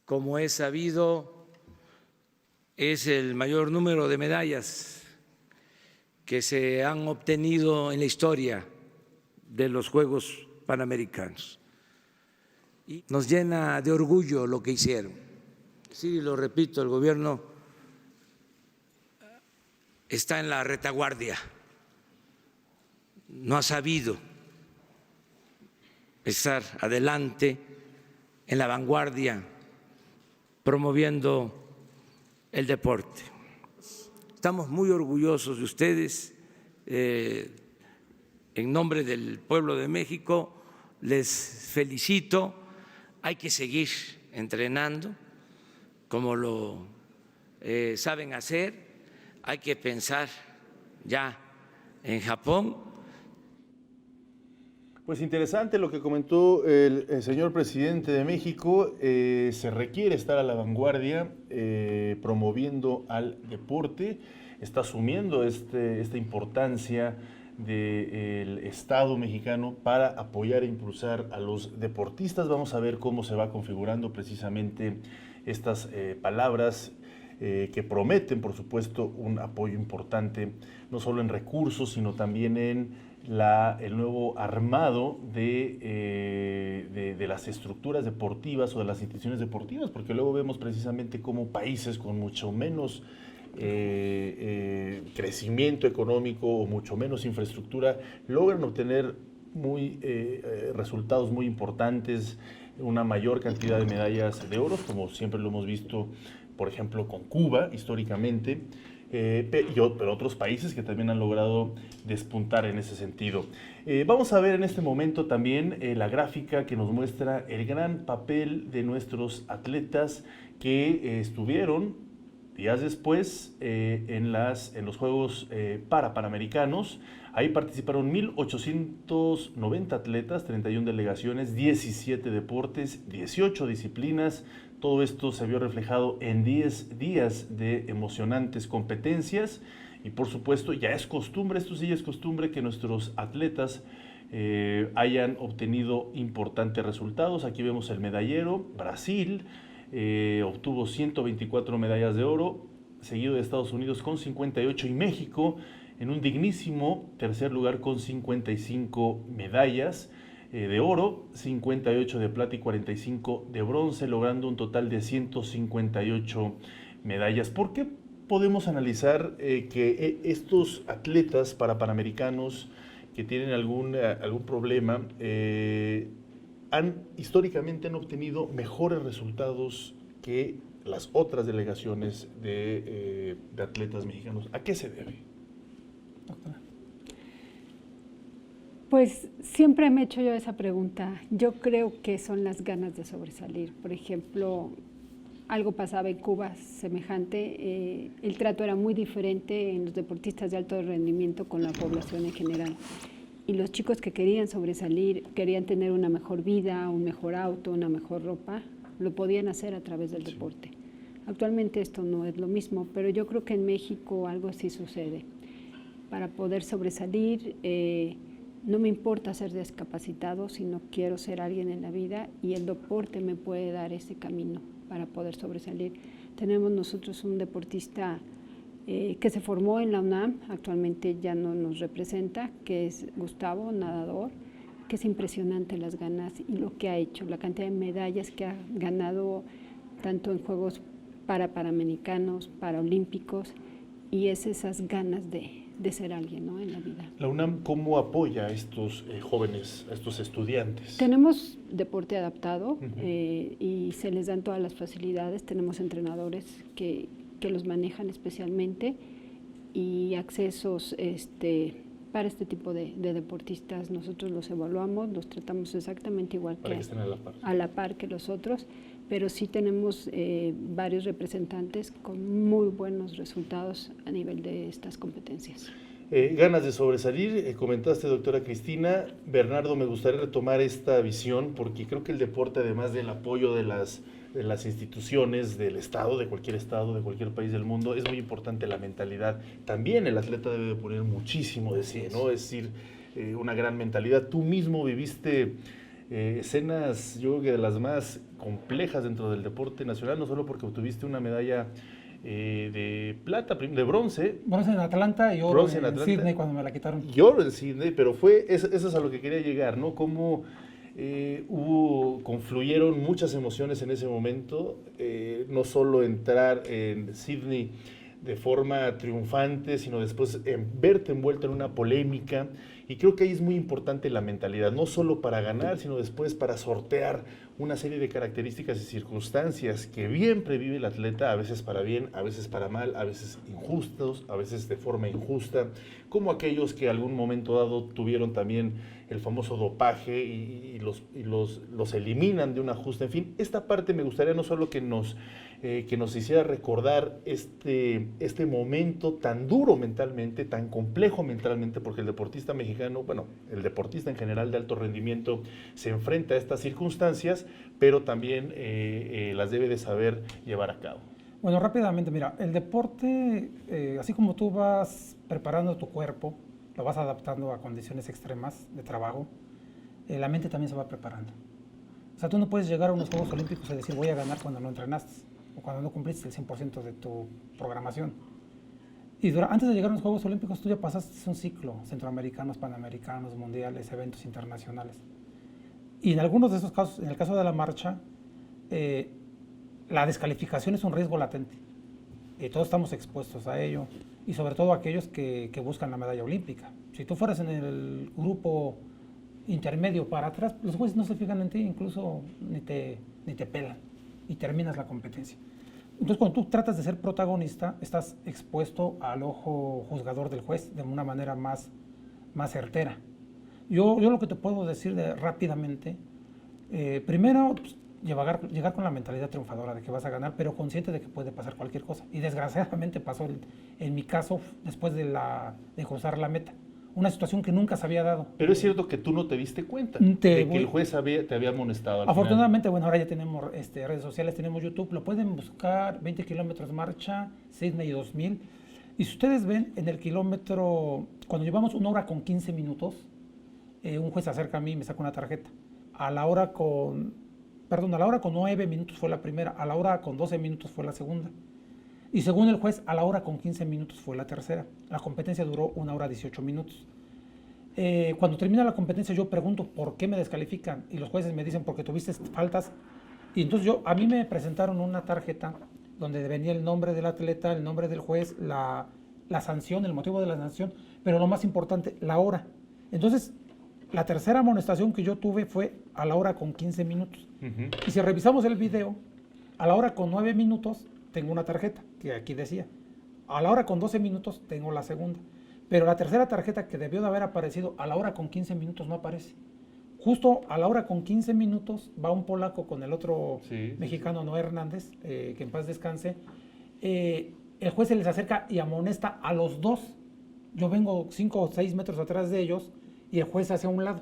como es sabido, es el mayor número de medallas que se han obtenido en la historia de los Juegos Panamericanos. Y nos llena de orgullo lo que hicieron. Sí, lo repito, el gobierno está en la retaguardia, no ha sabido estar adelante, en la vanguardia, promoviendo el deporte. Estamos muy orgullosos de ustedes. En nombre del pueblo de México, les felicito. Hay que seguir entrenando como lo saben hacer. Hay que pensar ya en Japón. Pues interesante lo que comentó el señor presidente de México. Se requiere estar a la vanguardia promoviendo al deporte. Está asumiendo esta importancia del Estado mexicano para apoyar e impulsar a los deportistas. Vamos a ver cómo se va configurando precisamente estas palabras que prometen, por supuesto, un apoyo importante, no solo en recursos, sino también en el nuevo armado de las estructuras deportivas o de las instituciones deportivas, porque luego vemos precisamente cómo países con mucho menos crecimiento económico o mucho menos infraestructura logran obtener resultados muy importantes, una mayor cantidad de medallas de oro, como siempre lo hemos visto, por ejemplo, con Cuba históricamente, pero otros países que también han logrado despuntar en ese sentido. Vamos a ver en este momento también la gráfica que nos muestra el gran papel de nuestros atletas que estuvieron días después en los Juegos Panamericanos. Ahí participaron 1.890 atletas, 31 delegaciones, 17 deportes, 18 disciplinas. Todo esto se vio reflejado en 10 días de emocionantes competencias. Y por supuesto, ya es costumbre, esto sí es costumbre, que nuestros atletas hayan obtenido importantes resultados. Aquí vemos el medallero. Brasil obtuvo 124 medallas de oro, seguido de Estados Unidos con 58 y México en un dignísimo tercer lugar con 55 medallas de oro, 58 de plata y 45 de bronce, logrando un total de 158 medallas. ¿Por qué podemos analizar que estos atletas panamericanos que tienen algún problema históricamente han obtenido mejores resultados que las otras delegaciones de atletas mexicanos? ¿A qué se debe? Doctora. Pues siempre me he hecho yo esa pregunta. Yo creo que son las ganas de sobresalir. Por ejemplo, algo pasaba en Cuba semejante. El trato era muy diferente en los deportistas de alto rendimiento con la población en general. Y los chicos que querían sobresalir, querían tener una mejor vida, un mejor auto, una mejor ropa, lo podían hacer a través del deporte. Actualmente esto no es lo mismo, pero yo creo que en México algo así sucede. para poder sobresalir. No me importa ser discapacitado, sino quiero ser alguien en la vida y el deporte me puede dar ese camino para poder sobresalir. Tenemos nosotros un deportista que se formó en la UNAM, actualmente ya no nos representa, que es Gustavo, nadador, que es impresionante las ganas y lo que ha hecho, la cantidad de medallas que ha ganado tanto en Juegos Panamericanos, Paralímpicos, y es esas ganas de ser alguien, ¿no?, en la vida. La UNAM, ¿cómo apoya a estos jóvenes, a estos estudiantes? Tenemos deporte adaptado y se les dan todas las facilidades. Tenemos entrenadores que los manejan especialmente y accesos para este tipo de deportistas. Nosotros los evaluamos, los tratamos exactamente igual para que estén a la par que los otros, pero sí tenemos varios representantes con muy buenos resultados a nivel de estas competencias. Ganas de sobresalir, comentaste, doctora Cristina. Bernardo, me gustaría retomar esta visión porque creo que el deporte, además del apoyo de las instituciones, del Estado, de cualquier país del mundo, es muy importante la mentalidad. También el atleta debe de poner muchísimo de sí, ¿no? Es decir, una gran mentalidad. Tú mismo viviste escenas, yo creo que de las más complejas dentro del deporte nacional, no solo porque obtuviste una medalla de plata, de bronce. Bronce en Atlanta y oro en Sydney cuando me la quitaron. Y oro en Sydney, pero eso es a lo que quería llegar, ¿no? Cómo confluyeron muchas emociones en ese momento, no solo entrar en Sydney de forma triunfante, sino después verte envuelto en una polémica. Y creo que ahí es muy importante la mentalidad, no solo para ganar, sino después para sortear una serie de características y circunstancias que siempre vive el atleta, a veces para bien, a veces para mal, a veces injustos, a veces de forma injusta, como aquellos que algún momento dado tuvieron también el famoso dopaje y los eliminan de una justa. En fin, esta parte me gustaría no solo que nos hiciera recordar este momento tan duro mentalmente, tan complejo mentalmente, porque el deportista mexicano, bueno, el deportista en general de alto rendimiento se enfrenta a estas circunstancias, pero también las debe de saber llevar a cabo. Bueno, rápidamente, mira, el deporte, así como tú vas preparando tu cuerpo, lo vas adaptando a condiciones extremas de trabajo, la mente también se va preparando. O sea, tú no puedes llegar a unos Juegos Olímpicos y decir voy a ganar cuando no entrenaste o cuando no cumpliste el 100% de tu programación. Y antes de llegar a los Juegos Olímpicos tú ya pasaste un ciclo, centroamericanos, panamericanos, mundiales, eventos internacionales. Y en algunos de esos casos, en el caso de la marcha, la descalificación es un riesgo latente. Todos estamos expuestos a ello, y sobre todo aquellos que buscan la medalla olímpica. Si tú fueras en el grupo intermedio para atrás, los jueces no se fijan en ti, incluso ni te pelan, y terminas la competencia. Entonces, cuando tú tratas de ser protagonista, estás expuesto al ojo juzgador del juez de una manera más certera. Yo lo que te puedo decir rápidamente, primero, pues, llegar con la mentalidad triunfadora de que vas a ganar, pero consciente de que puede pasar cualquier cosa. Y desgraciadamente pasó en mi caso después de cruzar la meta. Una situación que nunca se había dado. Pero es cierto que tú no te diste cuenta de que el juez te había amonestado al afortunadamente, final. Bueno, ahora ya tenemos redes sociales, tenemos YouTube, lo pueden buscar, 20 kilómetros marcha, Sydney 2000. Y si ustedes ven en el kilómetro, cuando llevamos 1 hora con 15 minutos, un juez se acerca a mí y me saca una tarjeta. A la hora con 9 minutos fue la primera, a la hora con 12 minutos fue la segunda. Y según el juez, a la hora con 15 minutos fue la tercera. La competencia duró 1 hora 18 minutos. Cuando termina la competencia yo pregunto por qué me descalifican y los jueces me dicen porque tuviste faltas. Y entonces a mí me presentaron una tarjeta donde venía el nombre del atleta, el nombre del juez, la sanción, el motivo de la sanción, pero lo más importante, la hora. Entonces, la tercera amonestación que yo tuve fue a la hora con 15 minutos. Uh-huh. Y si revisamos el video, a la hora con 9 minutos tengo una tarjeta, que aquí decía. A la hora con 12 minutos tengo la segunda. Pero la tercera tarjeta que debió de haber aparecido a la hora con 15 minutos no aparece. Justo a la hora con 15 minutos va un polaco con el otro mexicano, Noé Hernández, que en paz descanse. El juez se les acerca y amonesta a los dos. Yo vengo 5 o 6 metros atrás de ellos y el juez hacia un lado.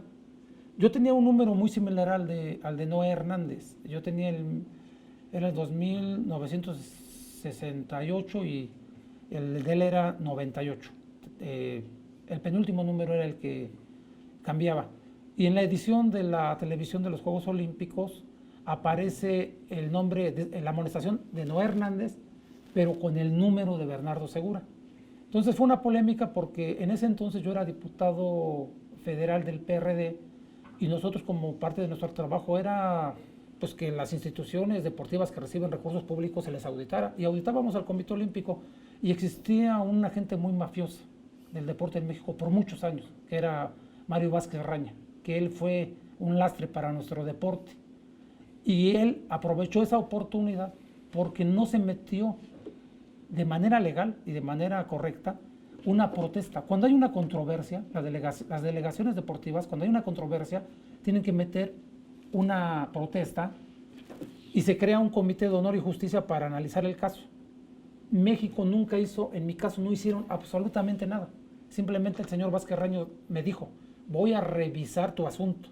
Yo tenía un número muy similar al de Noé Hernández. Yo tenía era el 2968 y el de él era 98. el penúltimo número era el que cambiaba. Y en la edición de la televisión de los Juegos Olímpicos aparece el nombre, la amonestación de Noé Hernández, pero con el número de Bernardo Segura. Entonces fue una polémica porque en ese entonces yo era diputado federal del PRD y nosotros, como parte de nuestro trabajo, era pues que las instituciones deportivas que reciben recursos públicos se les auditara, y auditábamos al Comité Olímpico, y existía una gente muy mafiosa del deporte en México por muchos años, que era Mario Vázquez Raña, que él fue un lastre para nuestro deporte, y él aprovechó esa oportunidad porque no se metió de manera legal y de manera correcta una protesta. Cuando hay una controversia, las delegaciones deportivas, cuando hay una controversia, tienen que meter una protesta y se crea un comité de honor y justicia para analizar el caso. México nunca hizo, en mi caso no hicieron absolutamente nada. Simplemente el señor Vázquez Raña me dijo, voy a revisar tu asunto.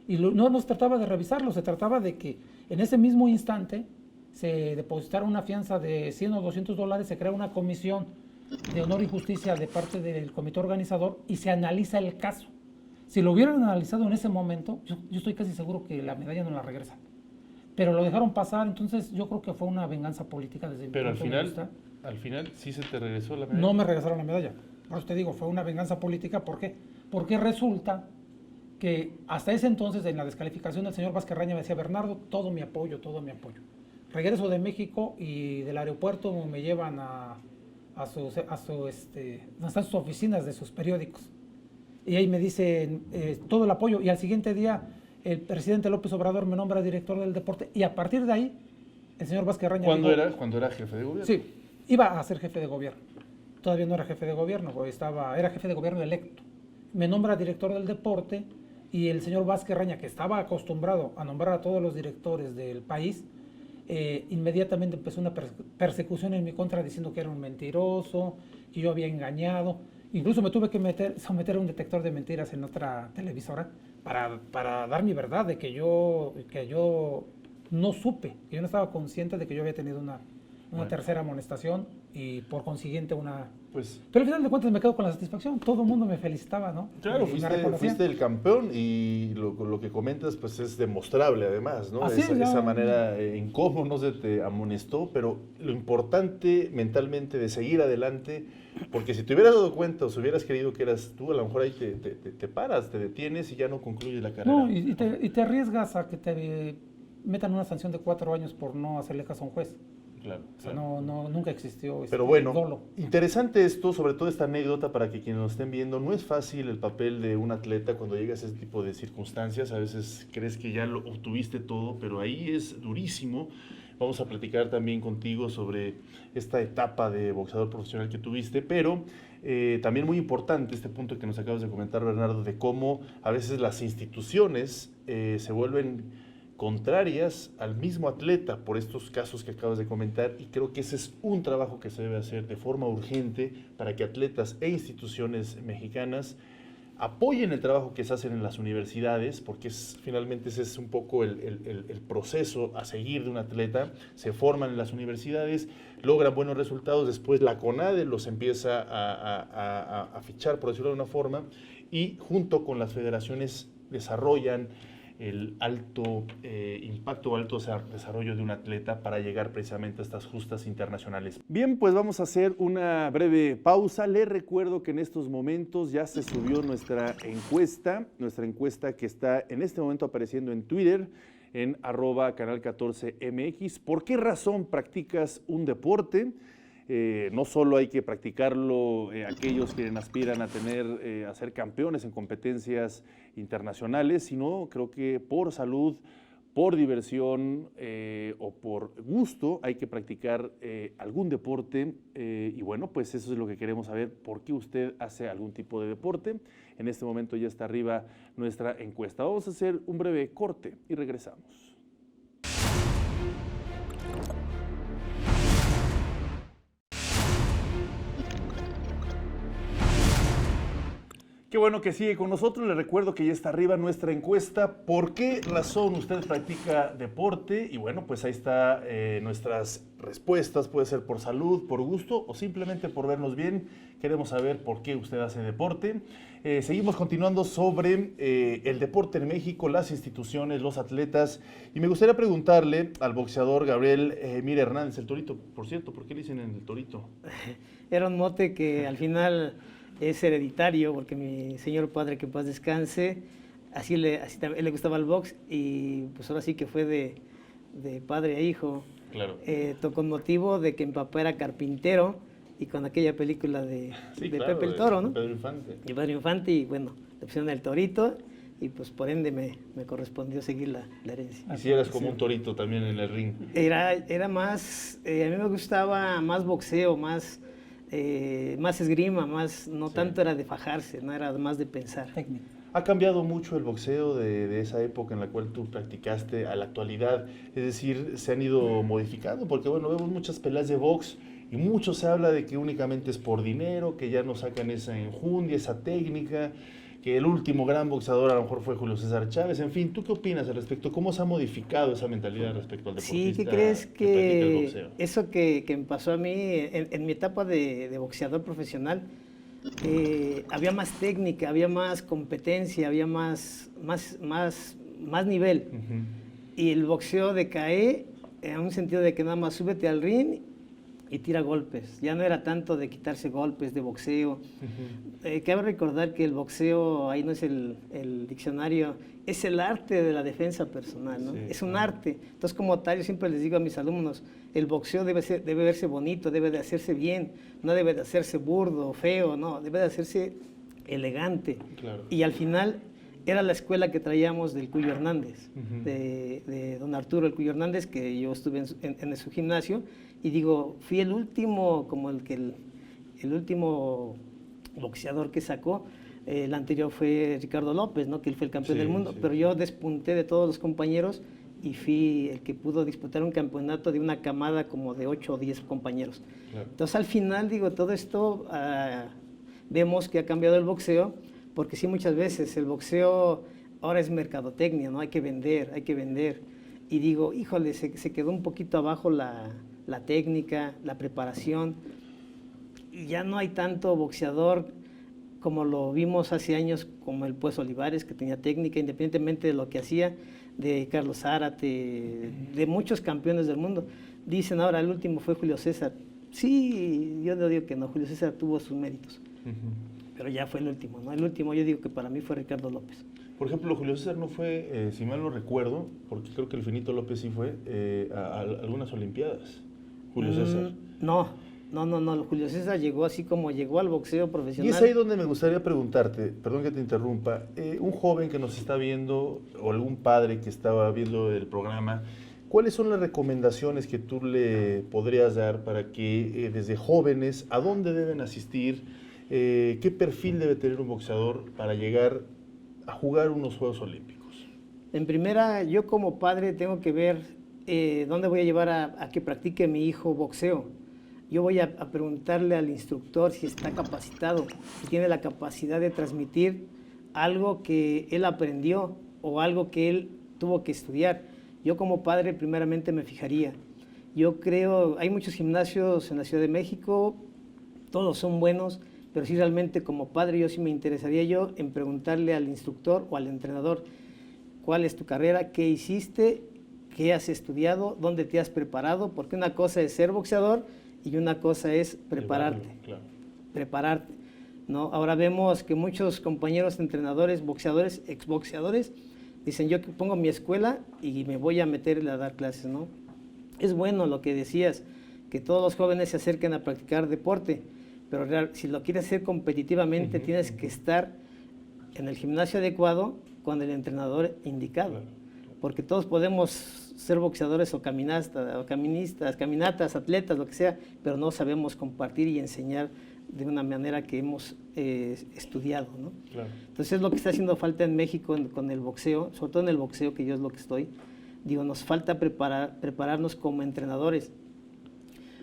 Y no se trataba de revisarlo, se trataba de que en ese mismo instante se depositara una fianza de 100 o $200, se crea una comisión de honor y justicia de parte del comité organizador y se analiza el caso. Si lo hubieran analizado en ese momento, yo estoy casi seguro que la medalla no la regresan. Pero lo dejaron pasar, entonces yo creo que fue una venganza política desde mi punto de vista. Pero al final sí se te regresó la medalla. No me regresaron la medalla. Por eso te digo, fue una venganza política. ¿Por qué? Porque resulta que hasta ese entonces, en la descalificación del señor Vázquez Raña, me decía, Bernardo, todo mi apoyo, todo mi apoyo. Regreso de México y del aeropuerto me llevan a sus oficinas de sus periódicos. Y ahí me dicen todo el apoyo, y al siguiente día el presidente López Obrador me nombra director del deporte, y a partir de ahí el señor Vázquez Raña... ¿Cuándo era jefe de gobierno? Sí, iba a ser jefe de gobierno. Todavía no era jefe de gobierno, era jefe de gobierno electo. Me nombra director del deporte, y el señor Vázquez Raña, que estaba acostumbrado a nombrar a todos los directores del país, inmediatamente empezó una persecución en mi contra, diciendo que era un mentiroso, que yo había engañado. Incluso me tuve que someter a un detector de mentiras en otra televisora para dar mi verdad de que yo no supe, que yo no estaba consciente de que yo había tenido una tercera amonestación y por consiguiente Pero al final de cuentas me quedo con la satisfacción, todo el mundo me felicitaba, ¿no? Claro, fuiste el campeón, y lo que comentas pues es demostrable además, ¿no? Esa manera en cómo no se te amonestó, pero lo importante mentalmente de seguir adelante, porque si te hubieras dado cuenta o si hubieras creído que eras tú, a lo mejor ahí te paras, te detienes y ya no concluyes la carrera. No, y te arriesgas a que te metan una sanción de 4 años por no hacerle caso a un juez. Claro, o sea, nunca existió pero bueno, dolo. Interesante esto, sobre todo esta anécdota para que quienes nos estén viendo. No es fácil el papel de un atleta cuando llegas a ese tipo de circunstancias. A veces crees que ya lo obtuviste todo, pero ahí es durísimo. Vamos a platicar también contigo sobre esta etapa de boxeador profesional que tuviste, pero también muy importante este punto que nos acabas de comentar, Bernardo, de cómo a veces las instituciones se vuelven contrarias al mismo atleta por estos casos que acabas de comentar, y creo que ese es un trabajo que se debe hacer de forma urgente para que atletas e instituciones mexicanas apoyen el trabajo que se hacen en las universidades, porque finalmente ese es un poco el proceso a seguir de un atleta. Se forman en las universidades, logran buenos resultados, después la CONADE los empieza a fichar, por decirlo de una forma, y junto con las federaciones desarrollan el alto impacto, alto desarrollo de un atleta para llegar precisamente a estas justas internacionales. Bien, pues vamos a hacer una breve pausa. Les recuerdo que en estos momentos ya se subió nuestra encuesta que está en este momento apareciendo en Twitter, en @canal14mx. ¿Por qué razón practicas un deporte? No solo hay que practicarlo aquellos que aspiran a ser campeones en competencias internacionales, sino creo que por salud, por diversión o por gusto hay que practicar algún deporte, y bueno, pues eso es lo que queremos saber, por qué usted hace algún tipo de deporte. En este momento ya está arriba nuestra encuesta. Vamos a hacer un breve corte y regresamos. Qué bueno que sigue con nosotros. Le recuerdo que ya está arriba nuestra encuesta. ¿Por qué razón usted practica deporte? Y bueno, pues ahí está nuestras respuestas. Puede ser por salud, por gusto o simplemente por vernos bien. Queremos saber por qué usted hace deporte. Seguimos continuando sobre el deporte en México, las instituciones, los atletas. Y me gustaría preguntarle al boxeador Gabriel Mira Hernández, el Torito. Por cierto, ¿por qué le dicen el Torito? Era un mote que al final es hereditario, porque mi señor padre, que en paz descanse, así le gustaba el box, y pues ahora sí que fue de padre a hijo. Claro. Con motivo de que mi papá era carpintero, y con aquella película de Pepe el Toro, ¿no? Pedro Infante. Y Pedro Infante, y bueno, le pusieron el Torito, y pues por ende me correspondió seguir la herencia. Y si eras como un torito también en el ring. Era más, a mí me gustaba más boxeo, más esgrima, no tanto era de fajarse, no era más de pensar. Técnica. ¿Ha cambiado mucho el boxeo de esa época en la cual tú practicaste a la actualidad? Es decir, ¿se han ido modificando? Porque bueno, vemos muchas peleas de box y mucho se habla de que únicamente es por dinero, que ya no sacan esa enjundia, esa técnica, que el último gran boxeador a lo mejor fue Julio César Chávez. En fin, ¿tú qué opinas al respecto? ¿Cómo se ha modificado esa mentalidad respecto al deportista? Sí, ¿qué crees que practica el que boxeo? eso que me pasó a mí en mi etapa de boxeador profesional? Había más técnica, había más competencia, había más nivel. Uh-huh. Y el boxeo decae en un sentido de que nada más súbete al ring y tira golpes. Ya no era tanto de quitarse golpes, de boxeo. Uh-huh. Cabe recordar que el boxeo, ahí no es el diccionario, es el arte de la defensa personal, ¿no? Sí, es un claro. arte. Entonces, como tal, yo siempre les digo a mis alumnos, el boxeo debe verse bonito, debe de hacerse bien, no debe de hacerse burdo, feo, no, debe de hacerse elegante. Claro. Y al final era la escuela que traíamos del Cuyo Hernández, Uh-huh. de don Arturo el Cuyo Hernández, que yo estuve en su gimnasio, y digo, fui el último, como el último boxeador que sacó. El anterior fue Ricardo López, ¿no? Que él fue el campeón Sí, del mundo, sí. pero yo despunté de todos los compañeros y fui el que pudo disputar un campeonato de una camada como de 8 o 10 compañeros. Claro. Entonces, al final, digo, todo esto, vemos que ha cambiado el boxeo, porque sí, muchas veces el boxeo ahora es mercadotecnia, ¿no? Hay que vender. Y digo, híjole, se quedó un poquito abajo la técnica, la preparación, y ya no hay tanto boxeador como lo vimos hace años, como el Pues Olivares, que tenía técnica, independientemente de lo que hacía, de Carlos Zárate, de muchos campeones del mundo. Dicen ahora, el último fue Julio César. Sí, yo no digo que no, Julio César tuvo sus méritos, pero ya fue el último, ¿no? El último yo digo que para mí fue Ricardo López. Por ejemplo, Julio César no fue, si mal no recuerdo, porque creo que el Finito López sí fue, a algunas Olimpiadas. Julio César. No, Julio César llegó así como llegó al boxeo profesional. Y es ahí donde me gustaría preguntarte, perdón que te interrumpa, un joven que nos está viendo o algún padre que estaba viendo el programa, ¿cuáles son las recomendaciones que tú le podrías dar para que desde jóvenes, a dónde deben asistir, qué perfil debe tener un boxeador para llegar a jugar unos Juegos Olímpicos? En primera, yo como padre tengo que ver dónde voy a llevar a que practique mi hijo boxeo. Yo voy a preguntarle al instructor si está capacitado, si tiene la capacidad de transmitir algo que él aprendió o algo que él tuvo que estudiar. Yo como padre primeramente me fijaría. Yo creo, hay muchos gimnasios en la Ciudad de México, todos son buenos, pero sí realmente como padre yo sí me interesaría yo en preguntarle al instructor o al entrenador cuál es tu carrera, qué hiciste, qué has estudiado, dónde te has preparado, porque una cosa es ser boxeador y una cosa es prepararte, Claro. prepararte, ¿no? Ahora vemos que muchos compañeros entrenadores, boxeadores, exboxeadores, dicen yo que pongo mi escuela y me voy a meter a dar clases, ¿no? Es bueno lo que decías, que todos los jóvenes se acerquen a practicar deporte, pero si lo quieres hacer competitivamente, tienes que estar en el gimnasio adecuado con el entrenador indicado, Claro. porque todos podemos ser boxeadores o caminatas, atletas, lo que sea, pero no sabemos compartir y enseñar de una manera que hemos estudiado, ¿no? Claro. Entonces es lo que está haciendo falta en México con el boxeo, sobre todo en el boxeo, que yo es lo que estoy. Digo, nos falta prepararnos como entrenadores.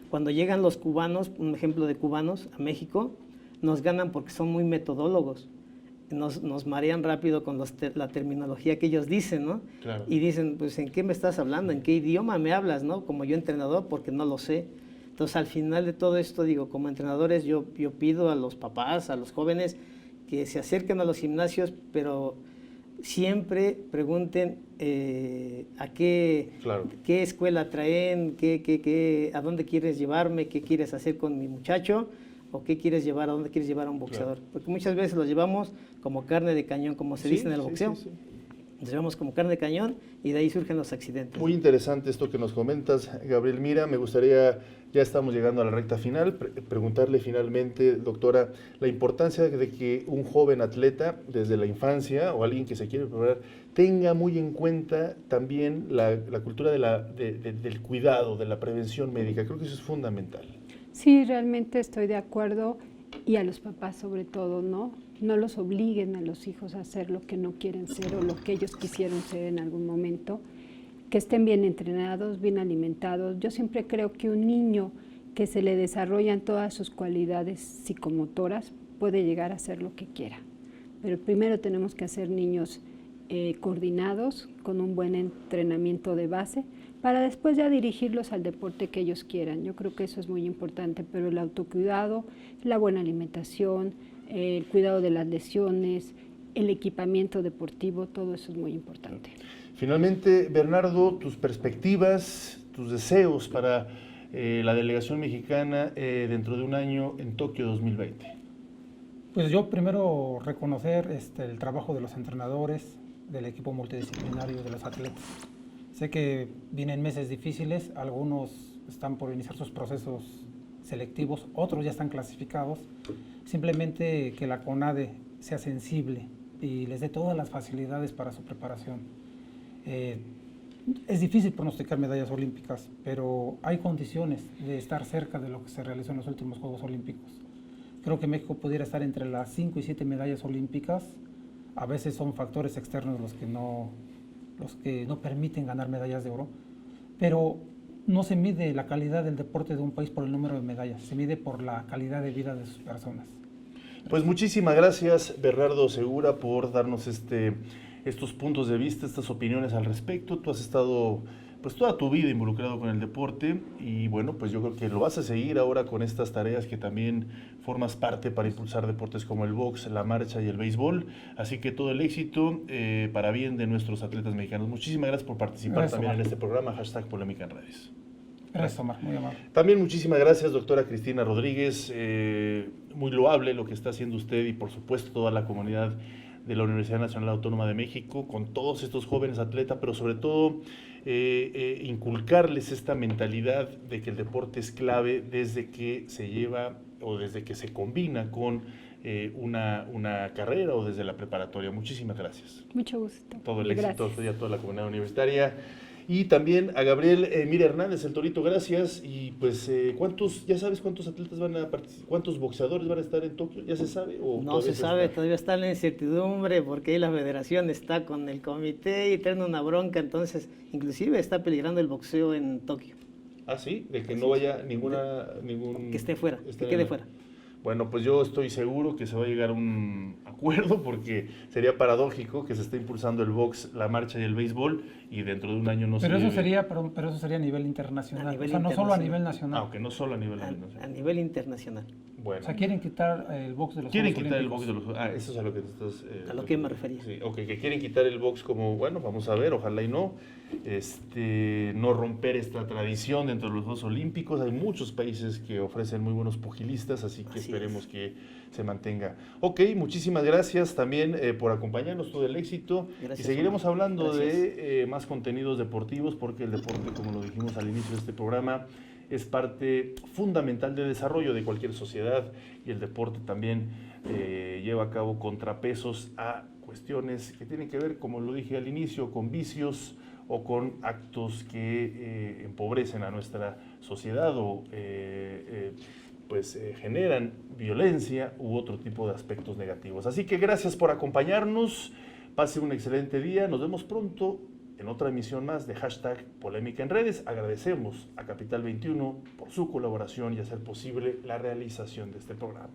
Cuando llegan los cubanos, un ejemplo de cubanos a México, nos ganan porque son muy metodólogos. nos marean rápido con la terminología que ellos dicen, ¿no? Claro. Y dicen, pues, ¿en qué me estás hablando? ¿En qué idioma me hablas, no? Como yo entrenador, porque no lo sé. Entonces, al final de todo esto, digo, como entrenadores, yo pido a los papás, a los jóvenes, que se acerquen a los gimnasios, pero siempre pregunten a qué escuela traen, a dónde quieres llevarme, qué quieres hacer con mi muchacho, o qué quieres llevar, a dónde quieres llevar a un boxeador. Claro. Porque muchas veces los llevamos como carne de cañón, como se dice en el boxeo. Sí. Nos llevamos como carne de cañón y de ahí surgen los accidentes. Muy interesante esto que nos comentas, Gabriel Mira. Me gustaría, ya estamos llegando a la recta final, preguntarle finalmente, doctora, la importancia de que un joven atleta desde la infancia o alguien que se quiere preparar tenga muy en cuenta también la cultura del cuidado, de la prevención médica. Creo que eso es fundamental. Sí, realmente estoy de acuerdo, y a los papás sobre todo, ¿no? No los obliguen a los hijos a hacer lo que no quieren ser o lo que ellos quisieron ser en algún momento, que estén bien entrenados, bien alimentados. Yo siempre creo que un niño que se le desarrollan todas sus cualidades psicomotoras puede llegar a hacer lo que quiera, pero primero tenemos que hacer niños coordinados, con un buen entrenamiento de base, para después ya dirigirlos al deporte que ellos quieran. Yo creo que eso es muy importante, pero el autocuidado, la buena alimentación, el cuidado de las lesiones, el equipamiento deportivo, todo eso es muy importante. Finalmente, Bernardo, tus perspectivas, tus deseos para la delegación mexicana dentro de un año en Tokio 2020. Pues yo primero reconocer el trabajo de los entrenadores, del equipo multidisciplinario, de los atletas. Sé que vienen meses difíciles, algunos están por iniciar sus procesos selectivos, otros ya están clasificados. Simplemente que la CONADE sea sensible y les dé todas las facilidades para su preparación. Es difícil pronosticar medallas olímpicas, pero hay condiciones de estar cerca de lo que se realizó en los últimos Juegos Olímpicos. Creo que México pudiera estar entre las 5 y 7 medallas olímpicas. A veces son factores externos los que no permiten ganar medallas de oro, pero no se mide la calidad del deporte de un país por el número de medallas, se mide por la calidad de vida de sus personas. Pues muchísimas gracias, Bernardo Segura, por darnos estos puntos de vista, estas opiniones al respecto. Tú has estado pues toda tu vida involucrado con el deporte y bueno, pues yo creo que lo vas a seguir ahora con estas tareas que también formas parte para impulsar deportes como el box, la marcha y el béisbol. Así que todo el éxito para bien de nuestros atletas mexicanos. Muchísimas gracias por participar también en este programa, #Polémica en Redes. Gracias, Omar, muy amable. También muchísimas gracias, doctora Cristina Rodríguez. Muy loable lo que está haciendo usted y por supuesto toda la comunidad de la Universidad Nacional Autónoma de México con todos estos jóvenes atletas, pero sobre todo inculcarles esta mentalidad de que el deporte es clave desde que se lleva o desde que se combina con una carrera o desde la preparatoria. Muchísimas gracias. Mucho gusto. Todo el éxito a toda la comunidad universitaria. Y también a Gabriel Mira Hernández, el Torito, gracias. Y pues, ¿ya sabes cuántos atletas van a participar? ¿Cuántos boxeadores van a estar en Tokio? ¿Ya se sabe? ¿O no se sabe, todavía está en la incertidumbre porque ahí la federación está con el comité y traen una bronca, entonces inclusive está peligrando el boxeo en Tokio. ¿Ah, sí? De que no vaya ningún... Que esté fuera, que quede fuera. Bueno, pues yo estoy seguro que se va a llegar a un acuerdo porque sería paradójico que se esté impulsando el box, la marcha y el béisbol y dentro de un año no pero se... Pero eso sería a nivel internacional, no solo a nivel nacional. Aunque no solo a nivel nacional. A nivel internacional. Bueno. O sea, quieren quitar el box de los Quieren quitar el box de los... eso es a lo que te estás... a lo que me refería. Sí, ok, que quieren quitar el box como, bueno, vamos a ver, ojalá y no. No romper esta tradición dentro de los Juegos Olímpicos. Hay muchos países que ofrecen muy buenos pugilistas, así que esperemos que se mantenga. Ok, muchísimas gracias también por acompañarnos, todo el éxito. Gracias, y seguiremos hablando de más contenidos deportivos porque el deporte, como lo dijimos al inicio de este programa, es parte fundamental de desarrollo de cualquier sociedad y el deporte también lleva a cabo contrapesos a cuestiones que tienen que ver, como lo dije al inicio, con vicios o con actos que empobrecen a nuestra sociedad o generan violencia u otro tipo de aspectos negativos. Así que gracias por acompañarnos, pase un excelente día, nos vemos pronto en otra emisión más de #Polémica en Redes. Agradecemos a Capital 21 por su colaboración y hacer posible la realización de este programa.